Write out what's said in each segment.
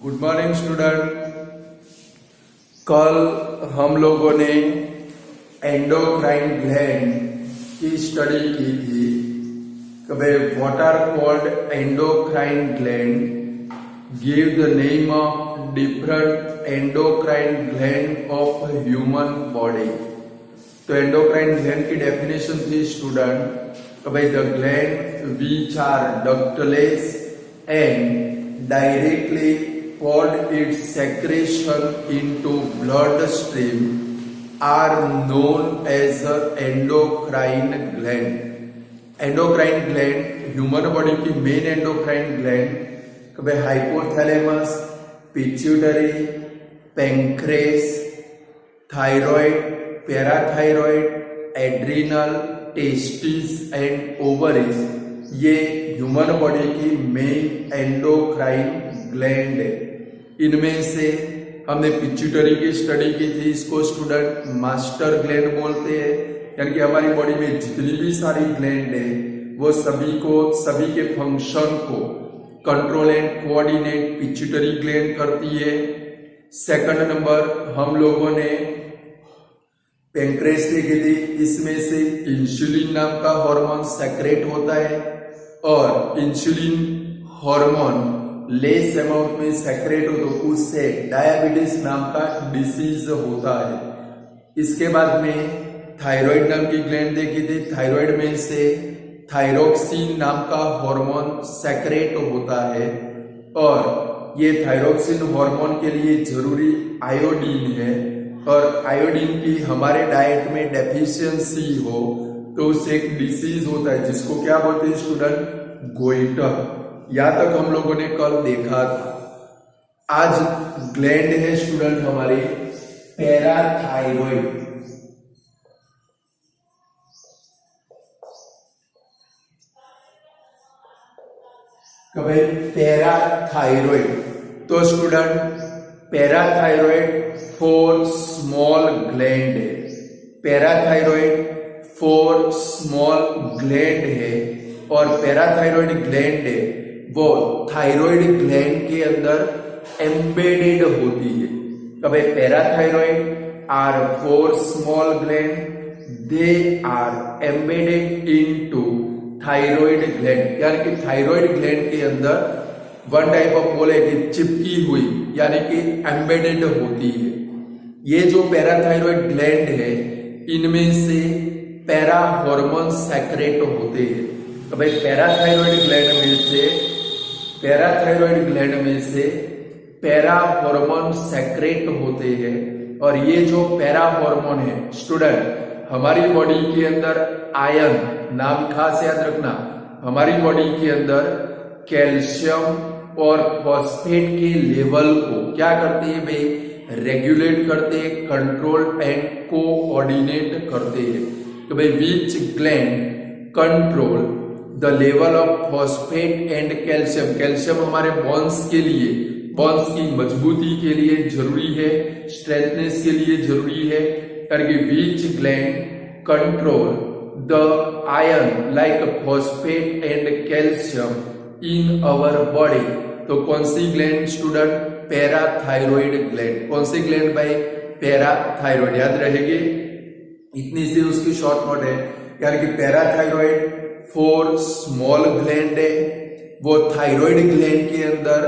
Good morning student. कल हम लोगों ने एंडोक्राइन ग्लैंड की स्टडी की थी। What are called endocrine gland, give the name of different endocrine gland of human body. तो एंडोक्राइन ग्लैंड की डेफिनेशन थी student the gland which are ductless and directly poured its secretion into bloodstream are known as the endocrine gland. Endocrine gland human body की main endocrine gland hypothalamus, pituitary, pancreas, thyroid, parathyroid, adrenal, testis and ovaries, ये human body की main endocrine gland है। इनमें से हमने pituitary की study की थी, इसको स्टूडेंट मास्टर ग्लैंड बोलते हैं। यानी कि हमारी बॉडी में जितनी भी सारी ग्लैंड है वो सभी के फंक्शन को control and coordinate pituitary gland करती है। सेकंड नंबर हम लोगों ने पेंक्रेस देखी थी, इसमें से इंसुलिन नाम का हार्मोन सेक्रेट होता है और इंसुलिन हार्मोन लेस अमाउंट में सेक्रेट हो तो उससे डायबिटीज नाम का डिसीज होता है। इसके बाद में थायराइड नाम की ग्लैंड देखी थी, थायराइड में से थायरोक्सिन नाम का हार्मोन सेक्रेट होता है और ये थायरोक्सिन हार्मोन के लिए जरूरी आयोडीन है और आयोडीन की हमारे डाइट में डेफिशिएंसी हो तो उससे एक डिसीज होता है जिसको क्या बोलते हैं स्टूडेंट, गोइटर। यहां तक हम लोगों ने कल देखा था। आज ग्लैंड है स्टूडेंट हमारी पैराथायरॉइड। पैराथायरॉइड तो स्टूडेंट पैराथायरॉइड 4 स्मॉल ग्लैंड है। पैराथायरॉइड 4 स्मॉल ग्लैंड है और पैराथायरॉइड ग्लैंड है वो थायरॉइड ग्लैंड के अंदर एम्बेडेड होती है। Parathyroid are 4 small gland, they are embedded into thyroid gland. यानी कि थायरॉइड ग्लैंड के अंदर वन टाइप ऑफ बोले कि चिपकी हुई यानी कि एम्बेडेड होती है। ये जो पैराथायरॉइड ग्लैंड है इनमें से पैरा हार्मोन सेक्रेट होते हैं। तो भाई पैराथायरॉइड ग्लैंड में से पैरा हार्मोन सेक्रेट होते हैं और ये जो पैरा हार्मोन है स्टूडेंट हमारी बॉडी के अंदर आयरन नाम खास याद रखना, हमारी बॉडी के अंदर कैल्शियम और फॉस्फेट के लेवल को क्या करते हैं भाई, रेगुलेट करते हैं, कंट्रोल एंड कोऑर्डिनेट करते हैं। तो भाई विच gland control the level of phosphate and calcium. Calcium हमारे बोन्स के लिए, बोन्स की मजबूती के लिए जरूरी है, स्ट्रेंथनेस के लिए जरूरी है। करके विच gland control the iron like phosphate and calcium in our body. तो कौन सी ग्लैंड स्टूडेंट, पैराथायरॉइड ग्लैंड। कौन सी ग्लैंड भाई, पैराथायरॉइड। याद रहेगी, इतनी सी उसकी शॉर्ट नोट है। यानी कि पैराथायरॉइड 4 स्मॉल ग्लैंड है, वो थायरॉइड ग्लैंड के अंदर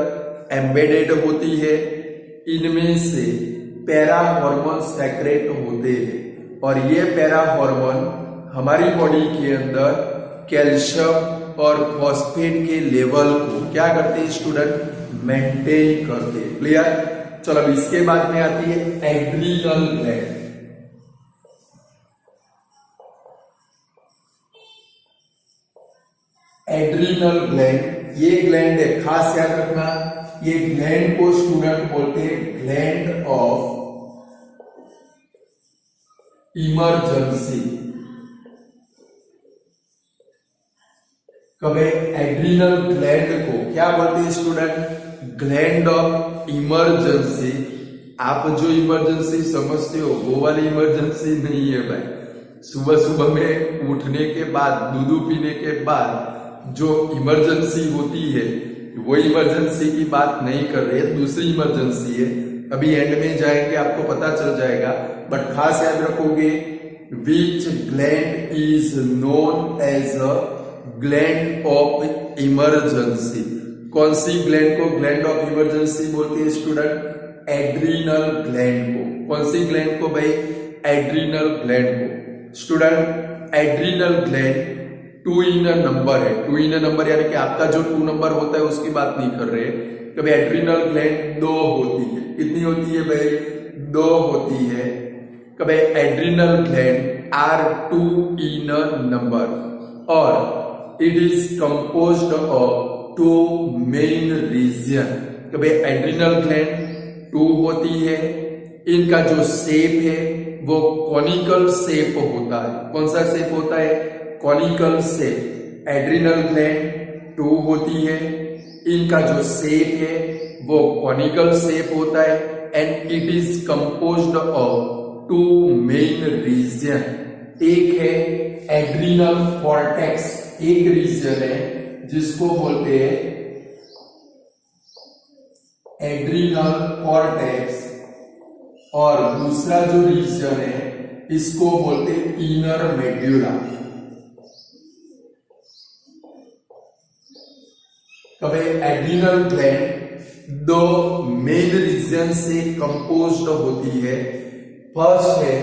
एम्बेडेड होती है। इनमें से पैरा हार्मोन सेक्रेट होते हैं और ये पैरा हार्मोन हमारी बॉडी के अंदर कैल्शियम और फॉस्फेट के लेवल को क्या करते हैं स्टूडेंट, मेंटेन करते हैं। क्लियर। चलो अब इसके बाद में आती है एड्रिनल ग्लैंड। एड्रिनल ग्लैंड ये ग्लैंड है, खास याद रखना, ये ग्लैंड को स्टूडेंट बोलते हैं ग्लैंड ऑफ इमरजेंसी। कभी एड्रिनल ग्लैंड को क्या बोलते हैं स्टूडेंट, ग्लैंड ऑफ इमरजेंसी। आप जो इमरजेंसी समझते हो वो वाली इमरजेंसी नहीं है भाई। सुबह सुबह में उठने के बाद, दूध पीने के बाद जो इमरजेंसी होती है वो इमरजेंसी की बात नहीं कर रहे हैं, दूसरी इमरजेंसी है। अभी एंड में जाएंगे आपको पता चल जाएगा, बट खास याद रखोगे which gland is known as a gland of emergency. कौन सी ग्लैंड को ग्लैंड ऑफ इमरजेंसी बोलते हैं स्टूडेंट? एड्रीनल ग्लैंड को। कौन सी ग्लैंड को भाई? एड्रीनल ग्लैंड को। Student adrenal gland 2 in a number है। 2 इन अ नंबर यानी कि आपका जो 2 नंबर होता है उसकी बात नहीं कर रहे हैं। कभी एड्रीनल ग्लैंड 2 होती है। कितनी होती है भाई? 2 होती है। कभी adrenal gland are 2 in a number और it is composed of 2 main region. कभी एड्रीनल ग्लैंड 2 होती है। इनका जो शेप है वो कॉनिकल शेप होता है। कौन सा शेप होता है? Conical shape. एड्रीनल ग्लैंड 2 होती है। इनका जो शेप है वो कॉनिकल शेप होता है and it is composed of 2 main region. एक है एड्रीनल कॉर्टेक्स, एक रीजन है जिसको बोलते हैं एड्रीनल कॉर्टेक्स, और दूसरा जो रीजन है इसको बोलते हैं इनर मेड्यूला। कभी एड्रीनल ग्लैंड 2 मेन रीजन से कंपोज्ड होती है। फर्स्ट है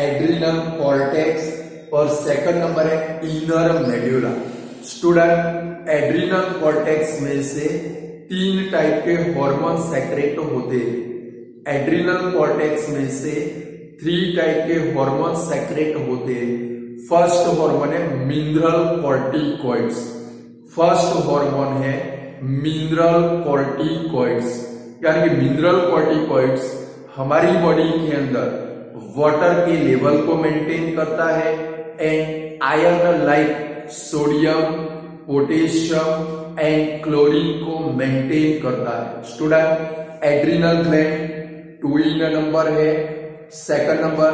एड्रीनल कॉर्टेक्स और सेकंड नंबर है inner medulla. Student adrenal cortex में से 3 टाइप के हार्मोन सेक्रेट होते हैं। एड्रीनल कॉर्टेक्स में से 3 टाइप के हार्मोन सेक्रेट होते हैं। फर्स्ट हार्मोन है मिनरल कॉर्टिकॉइड्स। फर्स्ट हार्मोन है मिनरल कॉर्टिकॉइड्स, यानी कि मिनरल कॉर्टिकॉइड्स हमारी बॉडी के अंदर वाटर के लेवल को मेंटेन करता है and iron like sodium, potassium and chlorine को मेंटेन करता है। Student adrenal gland 2 in a number है। सेकंड नंबर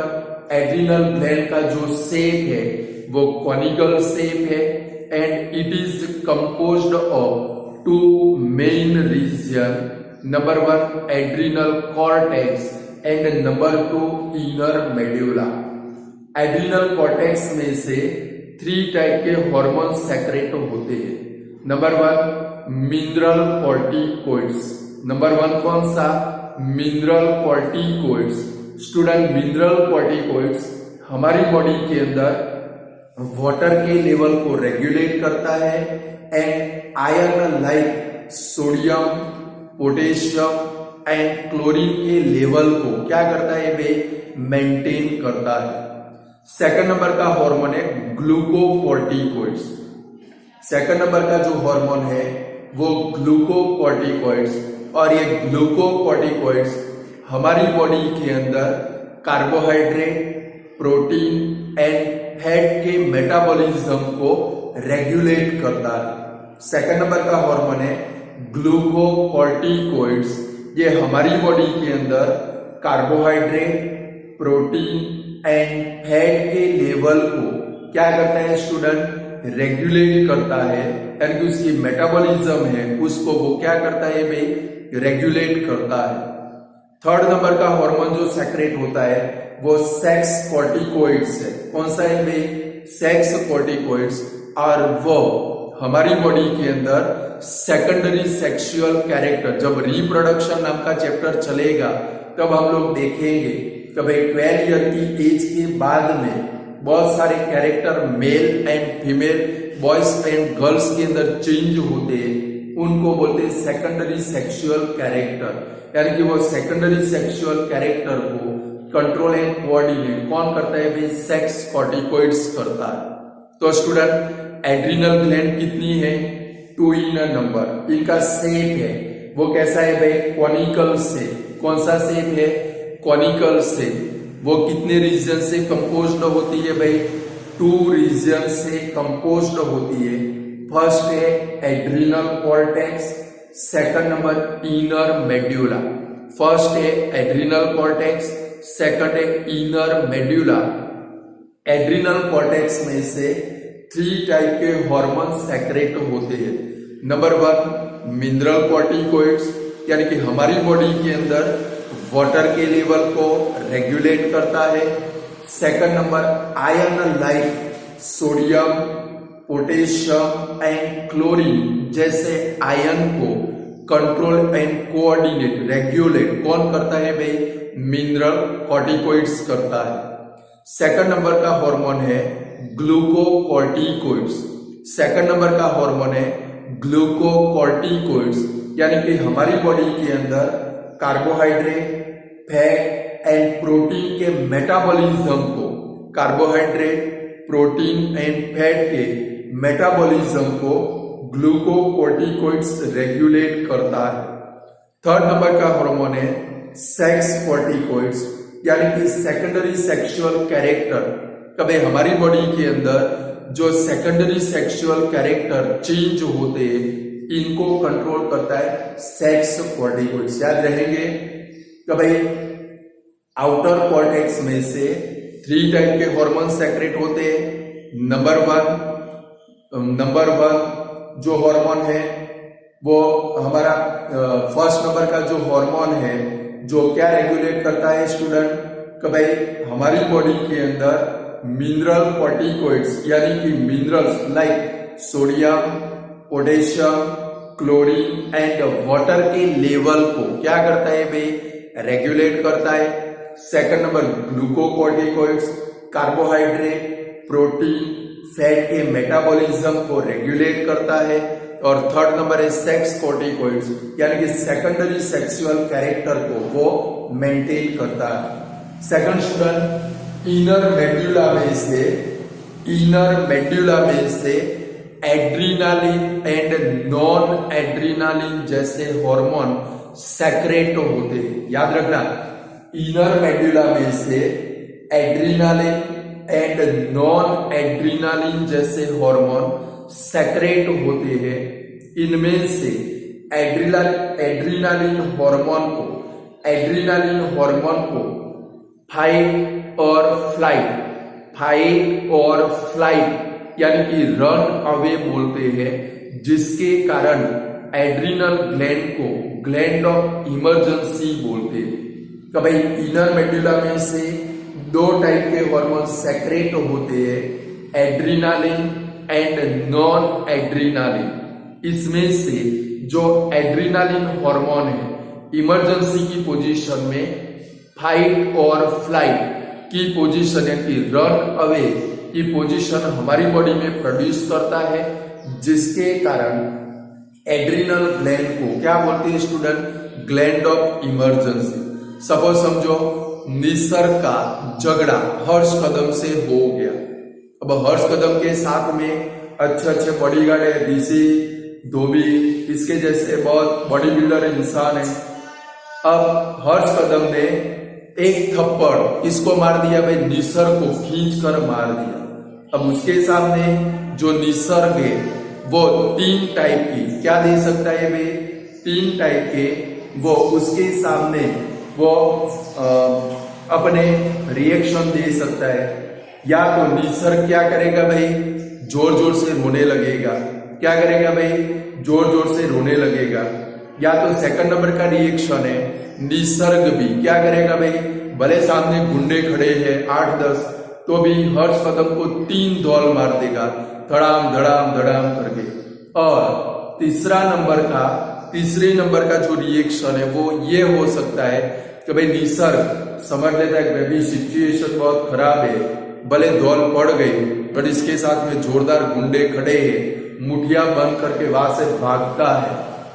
एड्रीनल ग्लैंड का जो शेप है वो कॉनिकल शेप है and it is composed of 2 main region. Number 1 adrenal cortex and number 2 inner medulla. Adrenal cortex में से 3 टाइप के हार्मोन सेक्रेट होते हैं। Number 1 mineral corticoids. नंबर 1 कौन सा? Mineral corticoids. Student mineral corticoids हमारी बॉडी के अंदर वाटर के लेवल को रेगुलेट करता है and iron like sodium, potassium and chlorine के लेवल को क्या करता है वे? मेंटेन करता है। सेकंड नंबर का हार्मोन है ग्लूकोकॉर्टिकॉइड्स। सेकंड नंबर का जो हार्मोन है वो ग्लूकोकॉर्टिकॉइड्स, और ये ग्लूकोकॉर्टिकॉइड्स हमारी बॉडी के अंदर कार्बोहाइड्रेट, प्रोटीन एंड फैट के मेटाबॉलिज्म को रेगुलेट करता है। सेकंड नंबर का हार्मोन है ग्लूकोकॉर्टिकॉइड्स। ये हमारी बॉडी के अंदर कार्बोहाइड्रेट, प्रोटीन एंड फैट के लेवल को क्या करता है स्टूडेंट? रेगुलेट करता है, यानी कि उसकी मेटाबॉलिज्म है उसको वो क्या करता है भाई? रेगुलेट करता है। थर्ड नंबर का हार्मोन जो सेक्रेट होता है वो सेक्स कॉर्टिकॉइड्स है। कौन सा है भाई? सेक्स कॉर्टिकॉइड्स, और वो हमारी बॉडी के अंदर सेकेंडरी सेक्सुअल कैरेक्टर, जब रिप्रोडक्शन नाम का चैप्टर चलेगा तब हम लोग देखेंगे कि भाई 12 ईयर की एज के बाद में बहुत सारे character male and female, boys and girls के अंदर चेंज होते हैं, उनको बोलते हैं सेकेंडरी सेक्सुअल कैरेक्टर। यानी कि वो सेकेंडरी सेक्सुअल कैरेक्टर को कंट्रोल एंड कोऑर्डिनेट कौन करता है भाई? सेक्स कॉर्टिकॉइड्स करता है। तो स्टूडेंट एड्रीनल ग्लैंड कितनी है? 2 इन अ नंबर। इनका शेप है वो कैसा है भाई? Conical shape. कौन सा शेप है? Conical shape. वो कितने रीजन से कंपोज्ड होती है भाई? 2 रीजन से कंपोज्ड होती है। फर्स्ट है adrenal cortex, second number inner medulla. First है एड्रीनल कॉर्टेक्स, सेकंड है इनर मेड्यूला। एड्रीनल कॉर्टेक्स में से 3 टाइप के हार्मोन सेक्रेट होते हैं। नंबर 1 मिनरल कॉर्टिकोइड्स, यानी कि हमारी बॉडी के अंदर वाटर के लेवल को रेगुलेट करता है। Second number ion like sodium, potassium and chlorine जैसे आयन को कंट्रोल एंड कोऑर्डिनेट रेगुलेट कौन करता है भाई? मिनरल कॉर्टिकोइड्स करता है। सेकंड नंबर का हार्मोन है ग्लूकोकॉर्टिकोइड्स। सेकंड नंबर का हार्मोन है ग्लूकोकॉर्टिकोइड्स, यानी कि हमारी बॉडी के अंदर कार्बोहाइड्रेट, फैट एंड प्रोटीन के मेटाबॉलिज्म को, कार्बोहाइड्रेट, प्रोटीन एंड फैट के मेटाबॉलिज्म को ग्लूकोकॉर्टिकोइड्स रेगुलेट करता है। थर्ड नंबर का हार्मोन है सेक्स कॉर्टिकोइड्स, यानी कि सेकेंडरी सेक्सुअल कैरेक्टर। कभी हमारी बॉडी के अंदर जो सेकेंडरी सेक्सुअल कैरेक्टर चेंज होते हैं इनको कंट्रोल करता है सेक्स कॉर्टिकोइड्स। याद रहेंगे कभी आउटर कॉर्टेक्स में से 3 टाइप के हार्मोन सेक्रेट होते हैं। नंबर वन जो हार्मोन है वो हमारा फर्स्ट नंबर का जो हार्मोन है जो क्या रेगुलेट करता है स्टूडेंट? कि भाई हमारी बॉडी के अंदर मिनरल कॉर्टिकोइड्स, यानी कि minerals like sodium, potassium, chlorine and water के लेवल को क्या करता है भाई? रेगुलेट करता है। Second number glucocorticoids carbohydrate, protein, fat के मेटाबॉलिज्म को रेगुलेट करता है। और थर्ड नंबर है सेक्स कॉर्टिकोइड्स, यानी कि सेकेंडरी सेक्सुअल कैरेक्टर को वो मेंटेन करता है। सेकंड स्टूडेंट इनर मेड्यूला में से एड्रीनालिन एंड नॉन एड्रीनालिन जैसे हार्मोन सेक्रेट होते हैं। याद रखना इनर मेड्यूला में से एड्रीनालिन एंड नॉन एड्रीनालिन जैसे हार्मोन सेक्रेट होते हैं। इनमें से एड्रीनालिन हार्मोन को फाइट और फ्लाइट यानी कि रन अवे बोलते हैं, जिसके कारण एड्रिनल ग्लैंड को ग्लैंड ऑफ इमरजेंसी बोलते हैं। तो भाई इनर मेड्यूला में से 2 टाइप के हार्मोन सेक्रेट होते हैं, एड्रीनालिन एंड नॉन एड्रीनालिन। इसमें से जो एड्रीनालिन हार्मोन है इमरजेंसी की पोजीशन में फाइट और फ्लाइट की पोजीशन है कि रन अवे की पोजीशन हमारी बॉडी में प्रोड्यूस करता है, जिसके कारण एड्रिनल ग्लैंड को क्या बोलते हैं student? Gland of emergency. Suppose समझो निसर्ग का झगड़ा हर्ष कदम से हो गया। अब हर्ष कदम के साथ में अच्छे बॉडीगार्ड है, ऋषि धोबी, इसके जैसे बहुत बॉडी बिल्डर इंसान है। अब हर्ष कदम ने एक थप्पड़ इसको मार दिया, भाई निसर्ग को खींच कर मार दिया। अब उसके सामने जो निसर्ग है वो 3 टाइप की क्या दे सकता है भाई? 3 टाइप के वो उसके सामने वो अपने रिएक्शन दे सकता है। या तो निसर्ग क्या करेगा भाई? जोर जोर से रोने लगेगा। क्या करेगा भाई? जोर जोर से रोने लगेगा। या तो सेकंड नंबर का रिएक्शन है निसर्ग भी क्या करेगा भाई? भले सामने गुंडे खड़े हैं 8-10 तो भी हर्ष कदम को 3 धौल मार देगा, धड़ाम धड़ाम धड़ाम करके। और तीसरे नंबर का जो रिएक्शन है वो ये हो सकता है कि भाई निसर्ग समझ लेता है कि सिचुएशन बहुत खराब है, भले धौल पड़ गई बट इसके साथ में जोरदार गुंडे खड़े हैं, मुठिया बंद करके वहां से भागता है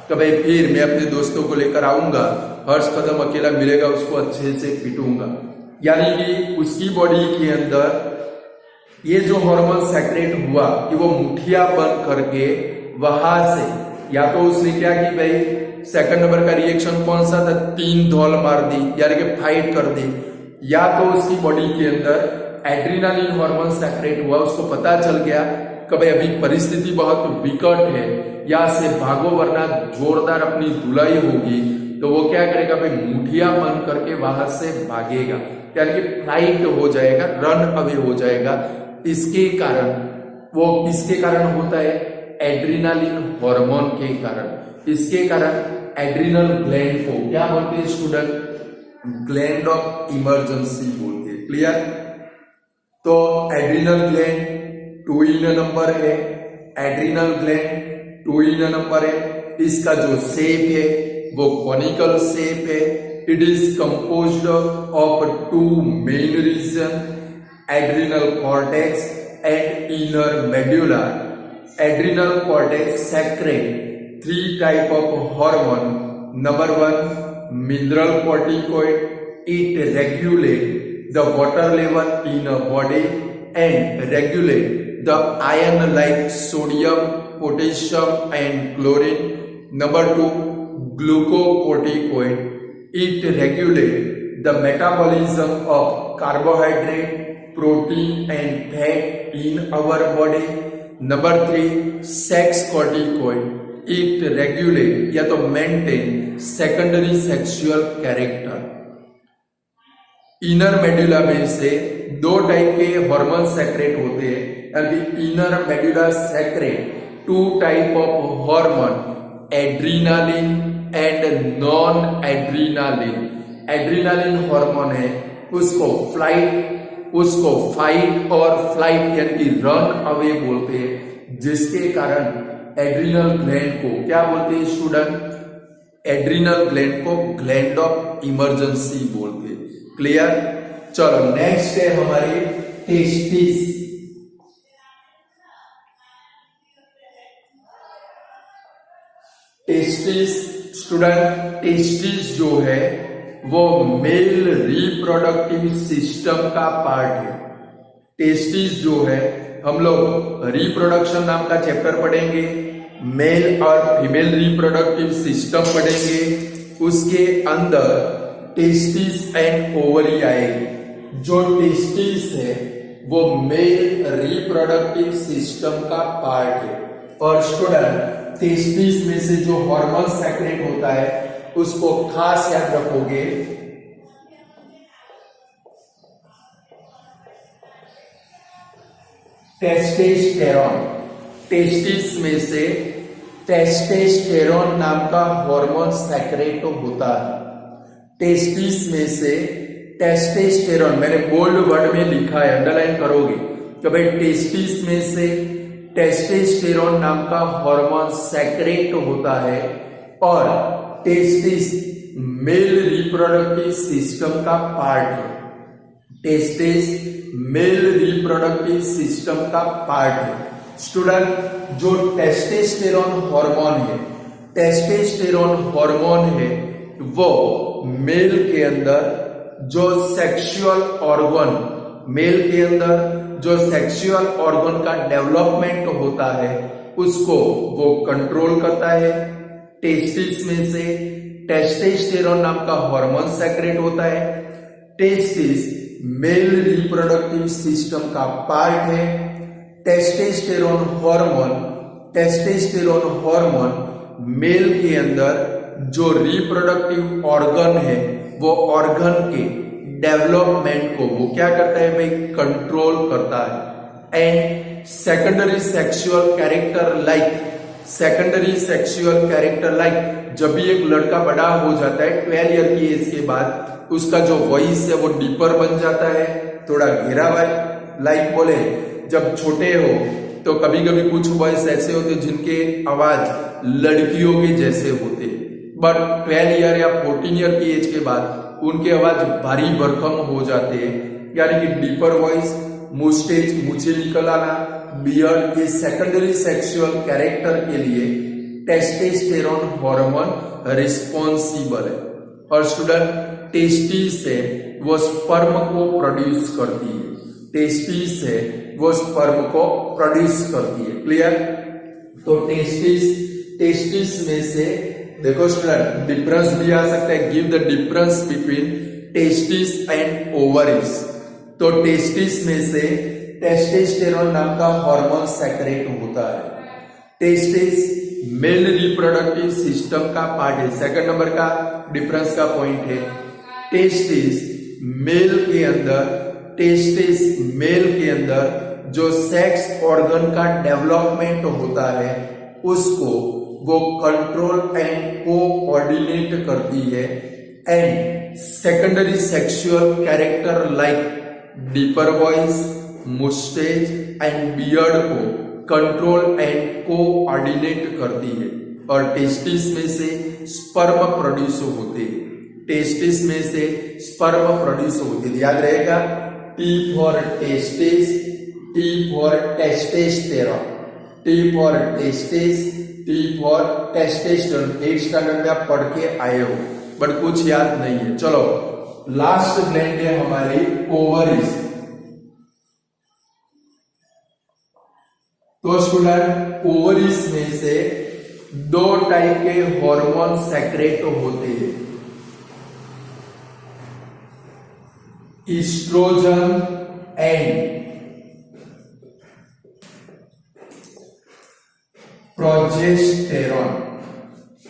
कि भाई फिर मैं अपने दोस्तों को लेकर आऊंगा, हर्ष कदम अकेला मिलेगा उसको अच्छे से पीटूंगा। यानी कि उसकी बॉडी के अंदर ये जो हार्मोन सेक्रेट हुआ कि वो मुठिया बंद करके वहां से या तो उसने क्या की भाई? सेकंड नंबर का रिएक्शन कौन सा था? 3 धौल मार दी यानी कि फाइट कर दी। या तो उसकी बॉडी के अंदर एड्रिनालिन हार्मोन सेक्रेट हुआ, उसको पता चल गया कि भाई अभी परिस्थिति बहुत विकट है, या से भागो वरना जोरदार अपनी धुलाई होगी। तो वो क्या करेगा भाई? मुठिया बंद करके वहां से भागेगा, यानी कि फ्लाइट हो जाएगा, रन अवे हो जाएगा। इसके कारण होता है एड्रीनालिन हार्मोन के कारण। इसके कारण एड्रिनल ग्लैंड को क्या बोलते हैं स्टूडेंट? ग्लैंड ऑफ इमरजेंसी बोलते हैं। क्लियर? तो एड्रिनल ग्लैंड 2 इन नंबर है, एड्रिनल ग्लैंड 2 इन नंबर है। इसका जो शेप है वो कॉनिकल शेप है। It is composed of 2 main region, adrenal cortex and inner medulla. Adrenal cortex secrete 3 type of hormone. Number 1 mineral corticoid. It regulate the water level in a body and regulate the ion like sodium, potassium and chlorine. Number 2 glucocorticoid. It regulate the metabolism of carbohydrate, protein and fat in our body. Number 3 sex corticoid. It regulate या तो maintain secondary sexual character. Inner medulla में से 2 type के hormone secrete होते हैं, यानी inner medulla secrete 2 type of hormone, adrenaline and non adrenaline. Adrenaline hormone है उसको फाइट और फ्लाइट यानी रन अवे बोलते हैं, जिसके कारण एड्रिनल ग्लैंड को क्या बोलते हैं स्टूडेंट? एड्रिनल ग्लैंड को ग्लैंड ऑफ इमरजेंसी बोलते हैं। क्लियर? चलो नेक्स्ट है हमारी टेस्टिस। टेस्टिस स्टूडेंट, टेस्टिस जो है वो मेल रिप्रोडक्टिव सिस्टम का पार्ट है। टेस्टिस जो है हम लोग रिप्रोडक्शन नाम का चैप्टर पढ़ेंगे, मेल और फीमेल रिप्रोडक्टिव सिस्टम पढ़ेंगे, उसके अंदर टेस्टिस एंड ओवरी आएगी। जो टेस्टिस है वो मेल रिप्रोडक्टिव सिस्टम का पार्ट है। और स्टूडेंट टेस्टिस में से जो हार्मोन सेक्रेट होता है उसको खास याद रखोगे, टेस्टेस्टेरोन। टेस्टिस में से टेस्टेस्टेरोन नाम का हार्मोन सेक्रेट होता है। टेस्टिस में से टेस्टेस्टेरोन, मैंने बोल्ड वर्ड में लिखा है, अंडरलाइन करोगे कि भाई टेस्टिस में से टेस्टेस्टेरोन नाम का हार्मोन सेक्रेट होता है। और टेस्टिस मेल रिप्रोडक्टिव सिस्टम का पार्ट है। टेस्टिस मेल रिप्रोडक्टिव सिस्टम का पार्ट है। स्टूडेंट जो टेस्टेस्टेरोन हार्मोन है, टेस्टेस्टेरोन हार्मोन है वो मेल के अंदर जो सेक्सुअल ऑर्गन, मेल के अंदर जो सेक्सुअल ऑर्गन का डेवलपमेंट होता है उसको वो कंट्रोल करता है। टेस्टिस में से टेस्टेस्टेरोन नाम का हार्मोन सेक्रेट होता है। टेस्टिस मेल रिप्रोडक्टिव सिस्टम का पार्ट है। टेस्टेस्टेरोन हार्मोन मेल के अंदर जो रिप्रोडक्टिव ऑर्गन है वो ऑर्गन के डेवलपमेंट को वो क्या करता है भाई? कंट्रोल करता है। And secondary sexual character like जब भी एक लड़का बड़ा हो जाता है 12 ईयर की एज के बाद, उसका जो वॉइस है वो डीपर बन जाता है, थोड़ा घेरा हुआ। लाइक बोले जब छोटे हो तो कभी कभी कुछ वॉइस ऐसे होते जिनके आवाज लड़कियों के जैसे होते, बट 12 ईयर या 14 ईयर की एज के बाद उनके आवाज भारी भरकम हो जाते हैं, यानी कि डीपर वॉइस, मुस्टेच मुझे निकल आना, बियर्ड। ये सेकेंडरी सेक्सुअल कैरेक्टर के लिए टेस्टेस्टेरोन हार्मोन रिस्पॉन्सिबल है। और स्टूडेंट टेस्टिस है वो स्पर्म को प्रोड्यूस करती है। टेस्टिस है वो स्पर्म को प्रोड्यूस करती है। क्लियर? तो टेस्टिस में से देखो स्टूडेंट डिफरेंस भी आ सकता है, give the difference between testis and ovaries. तो टेस्टिस में से टेस्टेस्टेरोन नाम का हार्मोन सेक्रेट होता है। टेस्टिस मेल रिप्रोडक्टिव सिस्टम का पार्ट है। सेकंड नंबर का डिफरेंस का पॉइंट है टेस्टिस मेल के अंदर जो सेक्स ऑर्गन का डेवलपमेंट होता है उसको वो कंट्रोल एंड कोऑर्डिनेट करती है। And secondary sexual character like deeper voice, moustache and beard को कंट्रोल एंड कोऑर्डिनेट करती है। और टेस्टिस में से स्पर्म प्रोड्यूस होते हैं, टेस्टिस में से स्पर्म प्रोड्यूस होते हैं। याद रहेगा, T for testis, T for testosterone, T for testis, T for testosterone. 8 standard में आप पढ़ के आए हो बट कुछ याद नहीं है। चलो लास्ट ग्लैंड है हमारी ओवरीज। तो स्टूडेंट ओवरीज में से 2 टाइप के हार्मोन सेक्रेट होते हैं, ईस्ट्रोजन एंड प्रोजेस्टेरॉन।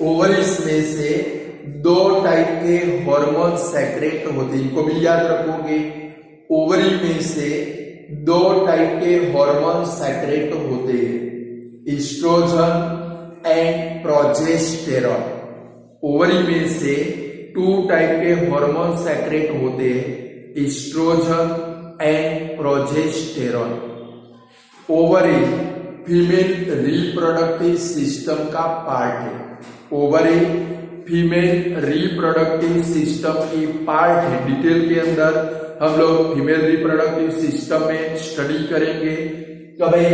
ओवरीज में से 2 टाइप के हार्मोन सेक्रेट होते हैं, इनको भी याद रखोगे। ओवरी में से 2 टाइप के हार्मोन सेक्रेट होते हैं, ईस्ट्रोजन एंड प्रोजेस्टेरॉन। ओवरी में से 2 टाइप के हार्मोन सेक्रेट होते हैं, estrogen and progesterone. Ovary female reproductive system का पार्ट है। ओवरी फीमेल रिप्रोडक्टिव सिस्टम की पार्ट है। डिटेल के अंदर हम लोग फीमेल रिप्रोडक्टिव सिस्टम में स्टडी करेंगे। तो भाई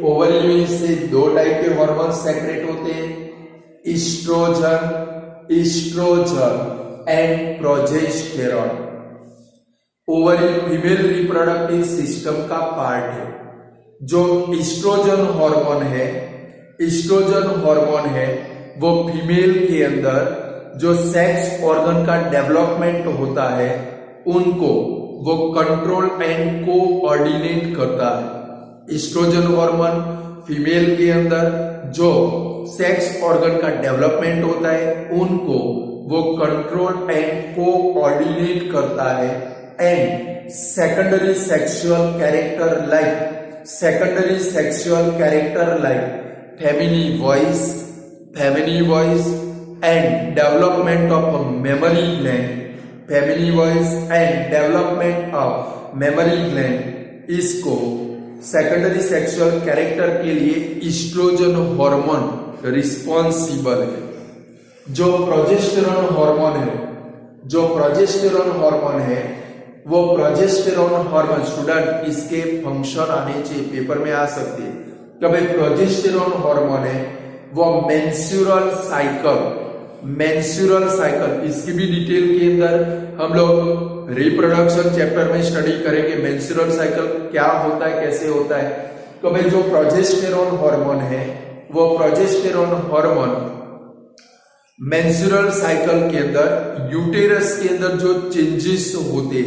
ओवरी में से 2 टाइप के हार्मोन सेक्रेट होते हैं, estrogen and progesterone. Ovary female reproductive system का पार्ट है। जो ईस्ट्रोजन हार्मोन है वो फीमेल के अंदर जो सेक्स ऑर्गन का डेवलपमेंट होता है उनको वो कंट्रोल एंड कोऑर्डिनेट करता है। ईस्ट्रोजन हार्मोन फीमेल के अंदर जो सेक्स ऑर्गन का डेवलपमेंट होता है उनको वो कंट्रोल एंड कोऑर्डिनेट करता है। And secondary sexual character like feminine voice and development of memory gland, इसको सेकेंडरी सेक्सुअल कैरेक्टर के लिए ईस्ट्रोजन हार्मोन रिस्पॉन्सिबल है। जो प्रोजेस्टेरॉन हार्मोन है वो प्रोजेस्टेरॉन हार्मोन, स्टूडेंट इसके फंक्शन आने चाहिए, पेपर में आ सकते हैं। कभी प्रोजेस्टेरॉन हार्मोन है वो मेंस्ट्रुअल साइकिल, इसकी भी डिटेल के अंदर हम लोग रिप्रोडक्शन चैप्टर में स्टडी करेंगे। मेंस्ट्रुअल साइकिल क्या होता है, कैसे होता है। तो भाई जो प्रोजेस्टेरॉन हार्मोन है वो प्रोजेस्टेरॉन हार्मोन मेंस्ट्रुअल साइकिल के अंदर यूटेरस के अंदर जो चेंजेस होते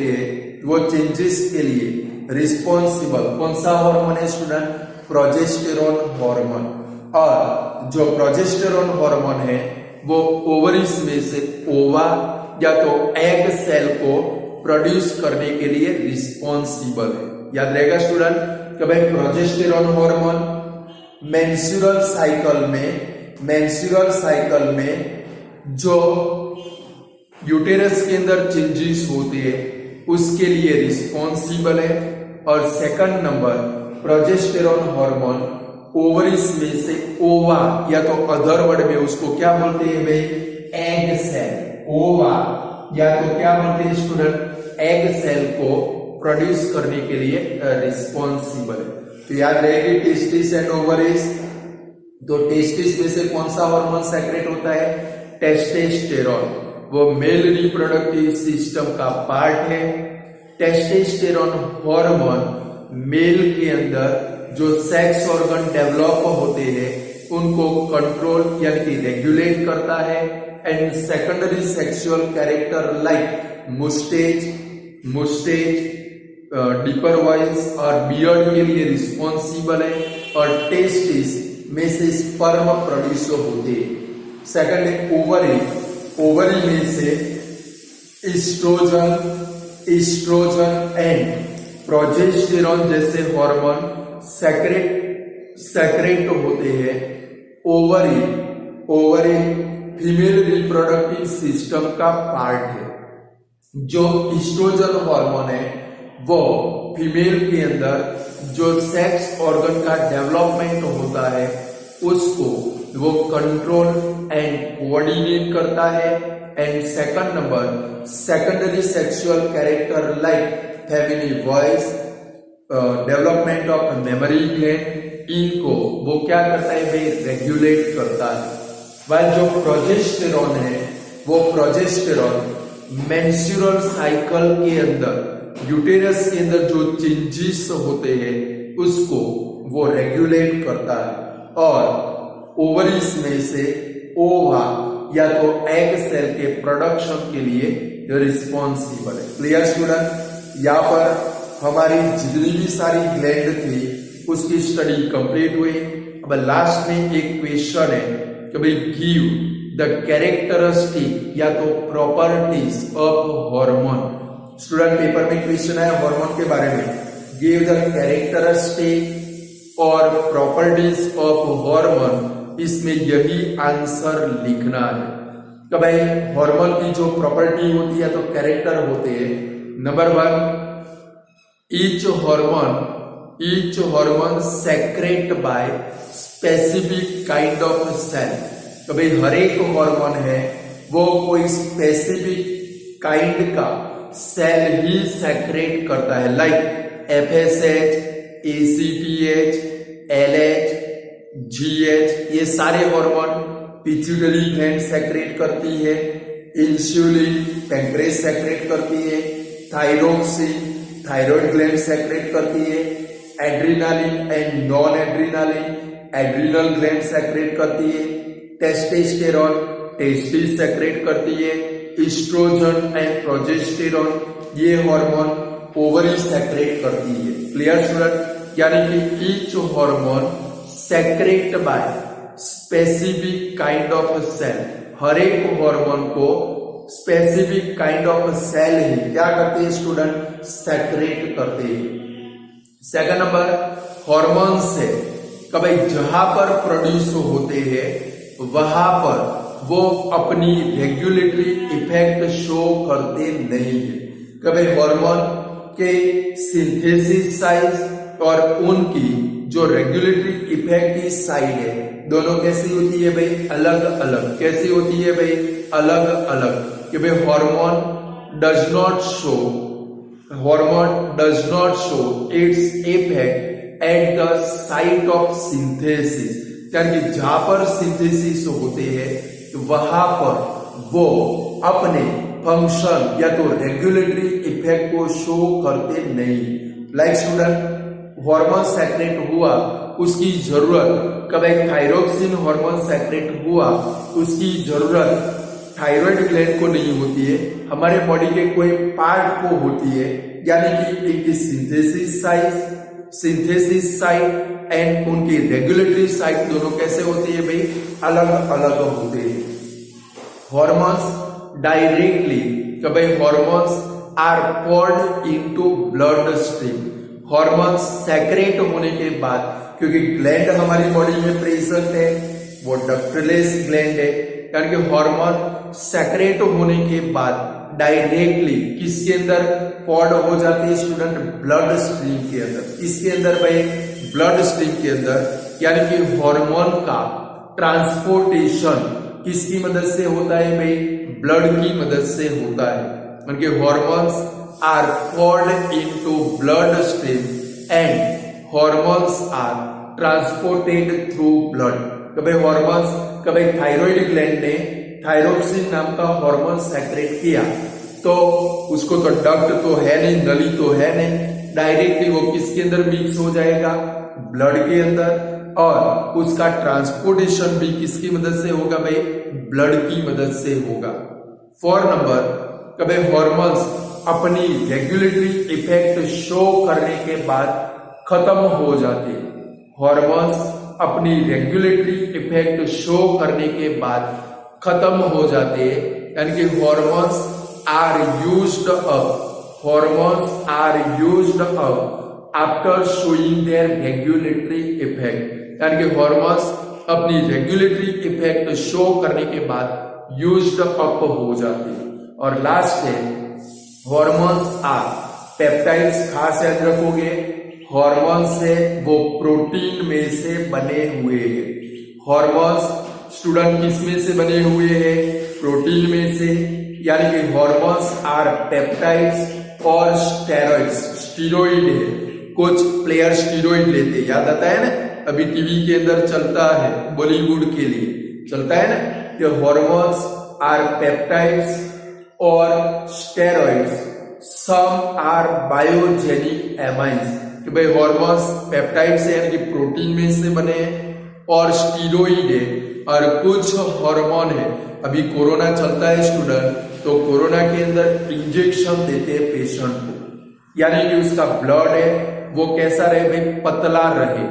हैं, वो चेंजेस के लिए रिस्पॉन्सिबल कौन सा हार्मोन है स्टूडेंट? Progesterone hormone. और जो प्रोजेस्टेरॉन हार्मोन है वो ओवरीज में से ओवा या तो एग सेल को प्रोड्यूस करने के लिए रिस्पॉन्सिबल है। याद रहेगा स्टूडेंट कि भाई प्रोजेस्टेरॉन हार्मोन मेंस्ट्रुअल साइकिल में जो यूटेरस के अंदर चेंजेस होते हैं उसके लिए रिस्पॉन्सिबल है। और second number progesterone hormone ovaries में से ओवा या तो अदर वर्ड में उसको क्या बोलते हैं भाई? Egg cell. ओवा या तो क्या बोलते हैं स्टूडेंट? एग सेल को प्रोड्यूस करने के लिए रिस्पॉन्सिबल है। तो याद रहेगी टेस्टिस एंड ओवरीज। तो टेस्टिस में से कौन सा हार्मोन सेक्रेट होता है? टेस्टोस्टेरोन। वो मेल रिप्रोडक्टिव सिस्टम का पार्ट है। टेस्टोस्टेरोन हार्मोन मेल के अंदर जो सेक्स ऑर्गन डेवलप होते हैं उनको कंट्रोल यानी कि रेगुलेट करता है। And secondary sexual character like moustache, deeper voice और बियर्ड के लिए रिस्पॉन्सिबल है। और टेस्टिस में से स्पर्म प्रोड्यूस होते हैं। सेकंड है ओवरी में से ईस्ट्रोजन एस्ट्रोजन एंड प्रोजेस्टेरॉन जैसे हार्मोन सेक्रेट होते हैं ओवरी फीमेल रिप्रोडक्टिव सिस्टम का पार्ट है। जो एस्ट्रोजन हार्मोन है वो फीमेल के अंदर जो सेक्स ऑर्गन का डेवलपमेंट होता है उसको वो कंट्रोल एंड कोऑर्डिनेट करता है। And second number secondary sexual character like feminine voice, development of memory gland, इनको वो क्या करता है भाई, रेगुलेट करता है। वह जो प्रोजेस्टेरॉन है वो प्रोजेस्टेरॉन मेंस्ट्रुअल साइकिल के अंदर यूटेरस के अंदर जो चेंजेस होते हैं उसको वो रेगुलेट करता है और ओवरीज में से ओवा या तो एग सेल के प्रोडक्शन के लिए रिस्पॉन्सिबल है। क्लियर स्टूडेंट, यहाँ पर हमारी जितनी भी सारी ग्लैंड थी उसकी स्टडी कंप्लीट हुई। अब लास्ट में एक क्वेश्चन है कि भाई गिव द कैरेक्टरिस्टिक या तो properties of hormone. Student paper में क्वेश्चन है हार्मोन के बारे में, गिव द कैरेक्टरिस्टिक और प्रॉपर्टीज ऑफ हार्मोन, इसमें यही आंसर लिखना है। तो भाई हार्मोन की जो प्रॉपर्टी होती है तो कैरेक्टर होते हैं। Number 1, each hormone secrete by specific kind of cell. तो भाई हर एक हार्मोन है वो कोई स्पेसिफिक काइंड का सेल ही सेक्रेट करता है, like FSH, ACTH, LH, GH, ये सारे हार्मोन पिट्यूटरी ग्लैंड सेक्रेट करती है, इंसुलिन पैंक्रेस सेक्रेट करती है, थायरोक्सिन थायराइड ग्लैंड सेक्रेट करती है, adrenaline and non adrenaline adrenal gland secrete करती है, टेस्टोस्टेरोन टेस्टिस सेक्रेट करती है, एस्ट्रोजन एंड प्रोजेस्टेरॉन ये हार्मोन ओवरी सेक्रेट करती है। क्लियर स्टूडेंट, यानी कि each hormone secrete by specific kind of cell, हर एक हार्मोन को स्पेसिफिक काइंड ऑफ सेल ही क्या करते हैं स्टूडेंट, सेक्रेट करते हैं। सेकंड नंबर हार्मोन से कभी जहां पर प्रोड्यूस होते हैं वहां पर वो अपनी रेगुलेटरी इफेक्ट शो करते नहीं है। कभी हार्मोन के सिंथेसिस साइड और उनकी जो रेगुलेटरी इफेक्ट की साइड है दोनों कैसी होती है भाई, अलग अलग। कैसी होती है भाई, अलग अलग। कि भाई hormone does not show its effect at the site of synthesis, यानी कि जहां पर सिंथेसिस होते हैं वहां पर वो अपने फंक्शन या तो रेगुलेटरी इफेक्ट को शो करते नहीं। लाइक स्टूडेंट हार्मोन सेक्रेट हुआ उसकी जरूरत, कभी थायरोक्सिन हार्मोन सेक्रेट हुआ उसकी जरूरत थायराइड ग्लैंड को नहीं होती है, हमारे बॉडी के कोई पार्ट को होती है। यानी कि इनकी सिंथेसिस साइट एंड उनकी रेगुलेटरी साइट दोनों कैसे होती है भाई, अलग अलग होते हैं। हार्मोन्स डायरेक्टली, कभी hormones are poured into blood stream. Hormones secrete होने के बाद, क्योंकि ग्लैंड हमारी बॉडी में प्रेजेंट है वो डक्टलेस ग्लैंड है, यानी कि हार्मोन सेक्रेट होने के बाद डायरेक्टली किसके अंदर पॉड हो जाती है स्टूडेंट, ब्लड स्ट्रीम के अंदर। इसके अंदर भाई ब्लड स्ट्रीम के अंदर, यानी कि हार्मोन का ट्रांसपोर्टेशन किसकी मदद से होता है भाई, ब्लड की मदद से होता है। यानी कि hormones are poured into blood stream and hormones are transported through blood। कभी हार्मोन्स, कभी थायराइड ग्लैंड ने थायरोक्सिन नाम का हार्मोन सेक्रेट किया तो उसको तो डक्ट तो है नहीं, नली तो है नहीं, डायरेक्टली वो किसके अंदर मिक्स हो जाएगा, ब्लड के अंदर, और उसका ट्रांसपोर्टेशन भी किसकी मदद से होगा भाई, ब्लड की मदद से होगा। 4 नंबर, कभी हार्मोन्स अपनी रेगुलेटरी इफेक्ट शो करने के बाद खत्म हो जाते। हार्मोन्स अपनी रेगुलेटरी इफेक्ट शो करने के बाद खत्म हो जाते, यानी कि hormones are used up, hormones are used up after showing their regulatory effect, यानी कि हॉर्मोन्स अपनी रेगुलेटरी इफेक्ट शो करने के बाद यूज्ड अप हो जाते हैं। और लास्ट है हॉर्मोन्स आर पेप्टाइड्स, खास याद रखोगे हॉर्मोन्स है वो प्रोटीन में से बने हुए हैं। हॉर्मोन्स स्टूडेंट किस में से बने हुए हैं? प्रोटीन में से, यानी कि हॉर्मोन्स आर पेप्टाइड्स और स्टेरॉइड्स, स्टीरोइड है, कुछ प्लेयर स्टीरोइड लेते, याद आता है ना, अभी टीवी के अंदर चलता है, बॉलीवुड के लिए चलता है ना, ये हॉर्मोन्स आर पेप्टाइड्स और steroids, some are biogenic amines, कि भाई हॉर्मोन्स पेप्टाइड्स है यानी कि प्रोटीन में से बने हैं और स्टीरोइड है, और कुछ हार्मोन है। अभी कोरोना चलता है स्टूडेंट, तो कोरोना के अंदर इंजेक्शन देते हैं पेशेंट को, यानी कि उसका ब्लड है वो कैसा रहे भाई, पतला रहे।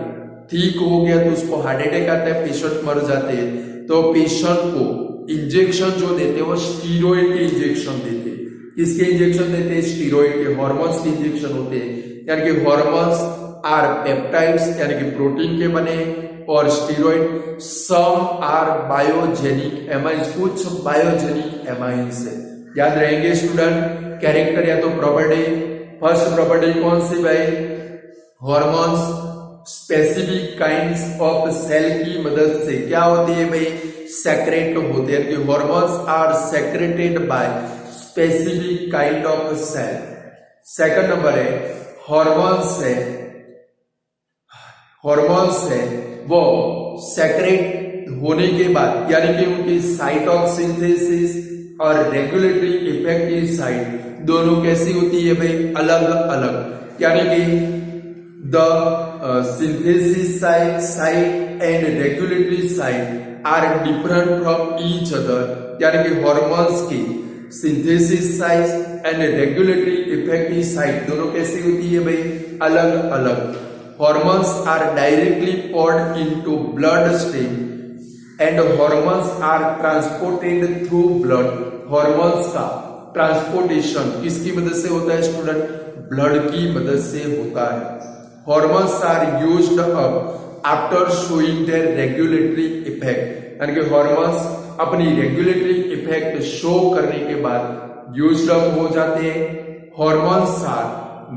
ठीक हो गया तो उसको हार्ट अटैक आता है, पेशेंट मर जाते हैं, तो पेशेंट को इंजेक्शन जो देते हैं वो स्टीरोइड के इंजेक्शन देते हैं। किसके इंजेक्शन देते हैं? स्टीरोइड के, हॉर्मोन्स के इंजेक्शन होते हैं, यानी कि हॉर्मोन्स आर पेप्टाइड्स यानी कि प्रोटीन के बने, और steroid some are biogenic amines, कुछ बायोजेनिक एमाइंस है। याद रहेंगे स्टूडेंट कैरेक्टर या तो प्रॉपर्टी। फर्स्ट प्रॉपर्टी कौन सी भाई? Hormones specific kinds of cell की मदद से क्या होती है भाई? सेक्रेट होते हैं, कि hormones are secreted by specific kind of cell. Second number है हॉर्मोन्स है वो सेक्रेट होने के बाद, यानी कि उनकी साइट ऑफ सिंथेसिस और रेगुलेटरी इफेक्ट की साइट दोनों कैसी होती है भाई? अलग अलग, यानी कि the synthesis site and regulatory site are different from each other, यानी कि हॉर्मोन्स की synthesis site and regulatory effect की साइट दोनों कैसी होती है भाई? अलग अलग। Hormones are directly poured into blood stream and hormones are transported through blood. Hormones का ट्रांसपोर्टेशन किसकी मदद से होता है स्टूडेंट? ब्लड की मदद से होता है। Hormones are used up after showing their regulatory effect, यानी कि हॉर्मोन्स अपनी रेगुलेटरी इफेक्ट शो करने के बाद यूज्ड अप हो जाते हैं। Hormones are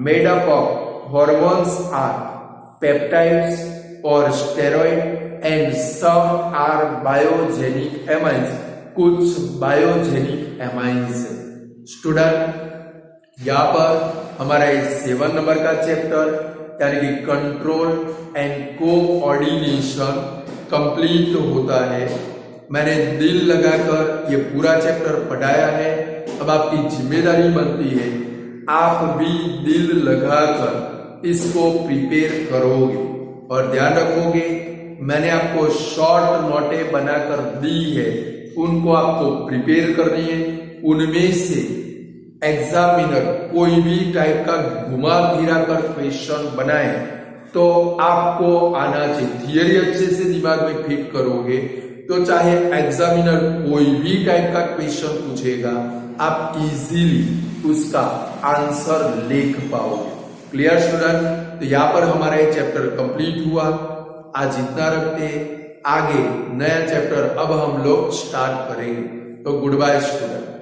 made up of, hormones are peptides और steroid and some are biogenic amines, कुछ बायोजेनिक एमाइंस है। स्टूडेंट यहाँ पर हमारा 7 नंबर का चैप्टर यानी कि कंट्रोल एंड कोऑर्डिनेशन कंप्लीट होता है। मैंने दिल लगाकर ये पूरा चैप्टर पढ़ाया है, अब आपकी जिम्मेदारी बनती है आप भी दिल लगाकर इसको प्रिपेयर करोगे और ध्यान रखोगे। मैंने आपको शॉर्ट नोटें बनाकर दी है, उनको आपको प्रिपेयर करनी है। उनमें से एग्जामिनर कोई भी टाइप का घुमा फिरा कर क्वेश्चन बनाए तो आपको आना चाहिए। थियरी अच्छे से दिमाग में फिट करोगे तो चाहे एग्जामिनर कोई भी टाइप का क्वेश्चन पूछेगा आप इजीली उसका आंसर लिख पाओगे। Clear student? तो यहाँ पर हमारा ये चैप्टर कंप्लीट हुआ। आज इतना रखते हैं, आगे नया चैप्टर अब हम लोग स्टार्ट करेंगे। तो गुड बाय स्टूडेंट।